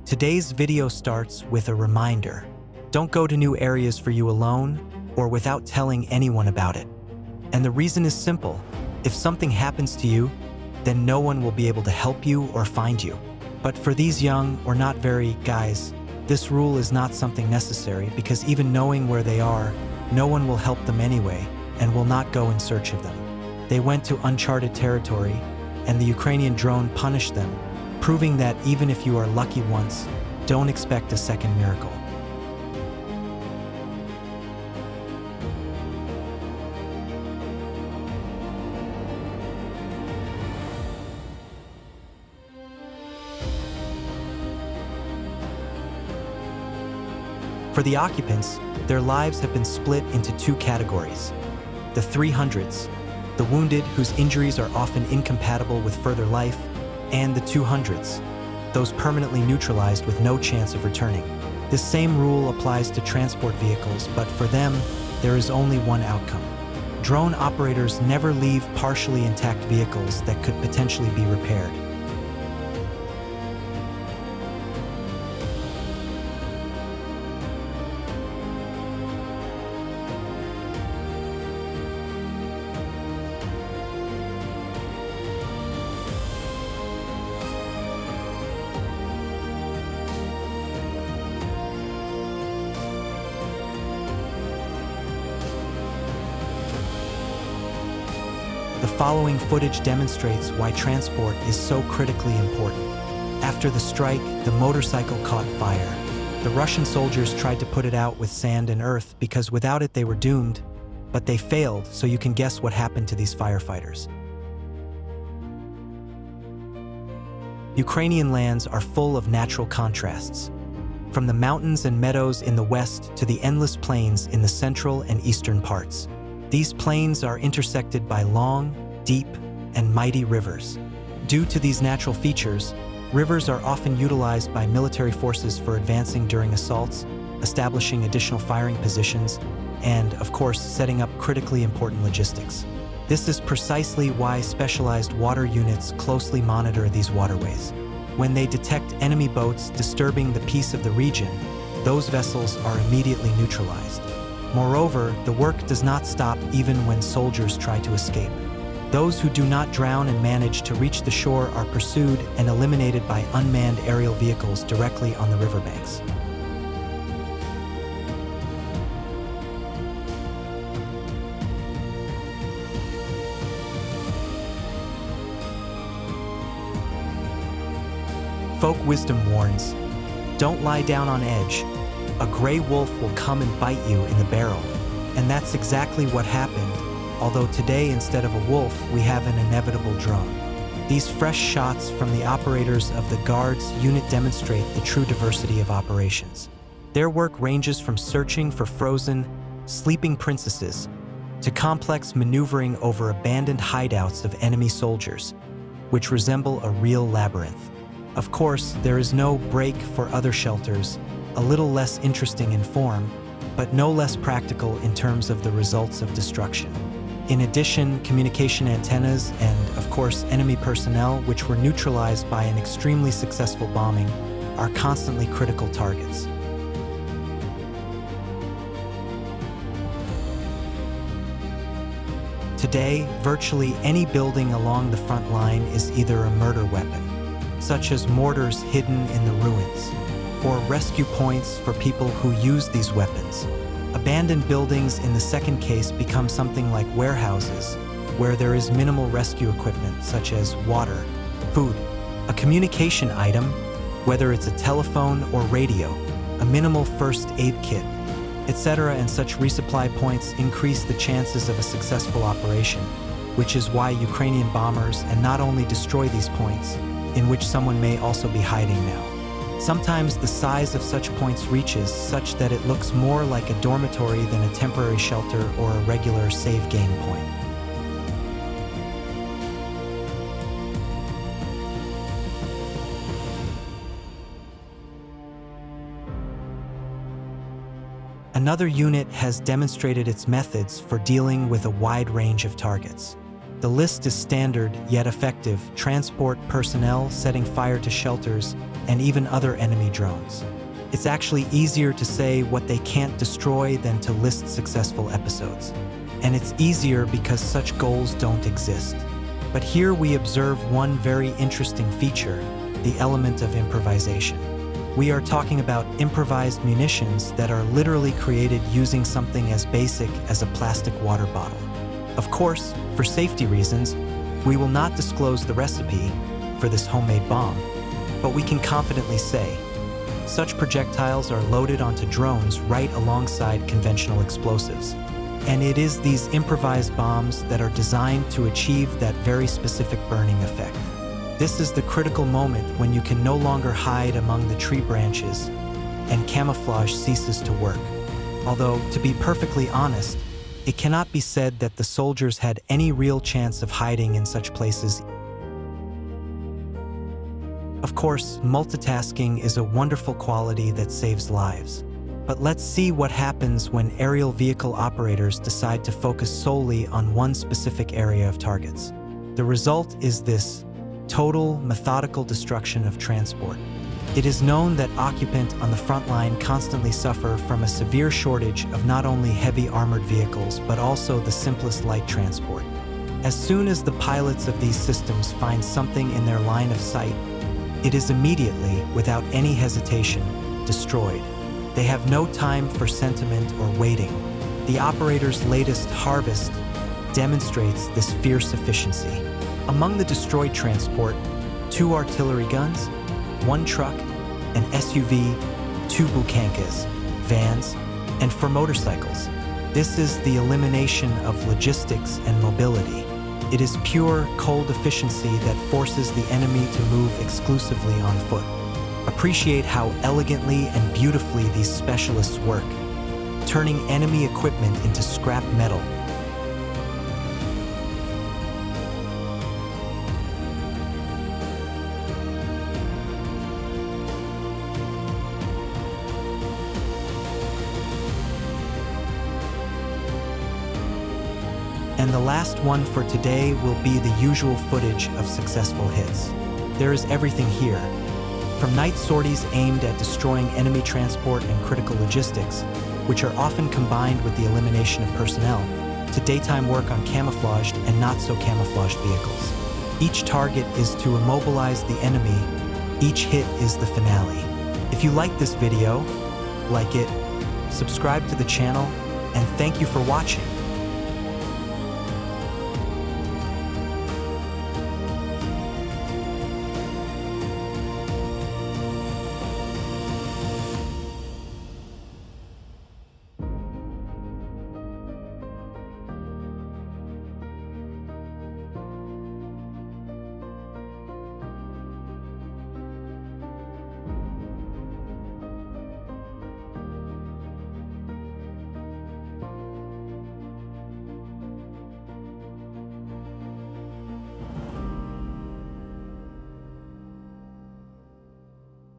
Today's video starts with a reminder. Don't go to new areas for you alone or without telling anyone about it. And the reason is simple. If something happens to you, then no one will be able to help you or find you. But for these young or not very guys, this rule is not something necessary because even knowing where they are, no one will help them anyway and will not go in search of them. They went to uncharted territory, and the Ukrainian drone punished them, proving that even if you are lucky once, don't expect a second miracle. For the occupants, their lives have been split into two categories. The 300s, the wounded whose injuries are often incompatible with further life, and the 200s, those permanently neutralized with no chance of returning. This same rule applies to transport vehicles, but for them, there is only one outcome. Drone operators never leave partially intact vehicles that could potentially be repaired. The following footage demonstrates why transport is so critically important. After the strike, the motorcycle caught fire. The Russian soldiers tried to put it out with sand and earth because without it they were doomed, but they failed, so you can guess what happened to these firefighters. Ukrainian lands are full of natural contrasts. From the mountains and meadows in the west to the endless plains in the central and eastern parts. These plains are intersected by long, deep, and mighty rivers. Due to these natural features, rivers are often utilized by military forces for advancing during assaults, establishing additional firing positions, and, of course, setting up critically important logistics. This is precisely why specialized water units closely monitor these waterways. When they detect enemy boats disturbing the peace of the region, those vessels are immediately neutralized. Moreover, the work does not stop even when soldiers try to escape. Those who do not drown and manage to reach the shore are pursued and eliminated by unmanned aerial vehicles directly on the riverbanks. Folk wisdom warns, don't lie down on edge. A gray wolf will come and bite you in the barrel. And that's exactly what happened, although today instead of a wolf, we have an inevitable drone. These fresh shots from the operators of the Guards unit demonstrate the true diversity of operations. Their work ranges from searching for frozen, sleeping princesses to complex maneuvering over abandoned hideouts of enemy soldiers, which resemble a real labyrinth. Of course, there is no break for other shelters, a little less interesting in form, but no less practical in terms of the results of destruction. In addition, communication antennas and, of course, enemy personnel, which were neutralized by an extremely successful bombing, are constantly critical targets. Today, virtually any building along the front line is either a murder weapon, such as mortars hidden in the ruins, or rescue points for people who use these weapons. Abandoned buildings in the second case become something like warehouses, where there is minimal rescue equipment such as water, food, a communication item, whether it's a telephone or radio, a minimal first aid kit, etc., and such resupply points increase the chances of a successful operation, which is why Ukrainian bombers and not only destroy these points, in which someone may also be hiding now. Sometimes the size of such points reaches such that it looks more like a dormitory than a temporary shelter or a regular save-gain point. Another unit has demonstrated its methods for dealing with a wide range of targets. The list is standard yet effective: transport personnel, setting fire to shelters, and even other enemy drones. It's actually easier to say what they can't destroy than to list successful episodes. And it's easier because such goals don't exist. But here we observe one very interesting feature: the element of improvisation. We are talking about improvised munitions that are literally created using something as basic as a plastic water bottle. Of course, for safety reasons, we will not disclose the recipe for this homemade bomb, but we can confidently say such projectiles are loaded onto drones right alongside conventional explosives. And it is these improvised bombs that are designed to achieve that very specific burning effect. This is the critical moment when you can no longer hide among the tree branches and camouflage ceases to work. Although, to be perfectly honest, it cannot be said that the soldiers had any real chance of hiding in such places. Of course, multitasking is a wonderful quality that saves lives. But let's see what happens when aerial vehicle operators decide to focus solely on one specific area of targets. The result is this total, methodical destruction of transport. It is known that occupants on the front line constantly suffer from a severe shortage of not only heavy armored vehicles, but also the simplest light transport. As soon as the pilots of these systems find something in their line of sight, it is immediately, without any hesitation, destroyed. They have no time for sentiment or waiting. The operator's latest harvest demonstrates this fierce efficiency. Among the destroyed transport, 2 artillery guns, 1 truck, an SUV, 2 bukankas, vans, and 4 motorcycles. This is the elimination of logistics and mobility. It is pure, cold efficiency that forces the enemy to move exclusively on foot. Appreciate how elegantly and beautifully these specialists work, turning enemy equipment into scrap metal. And the last one for today will be the usual footage of successful hits. There is everything here, from night sorties aimed at destroying enemy transport and critical logistics, which are often combined with the elimination of personnel, to daytime work on camouflaged and not so camouflaged vehicles. Each target is to immobilize the enemy. Each hit is the finale. If you like this video, like it, subscribe to the channel, and thank you for watching.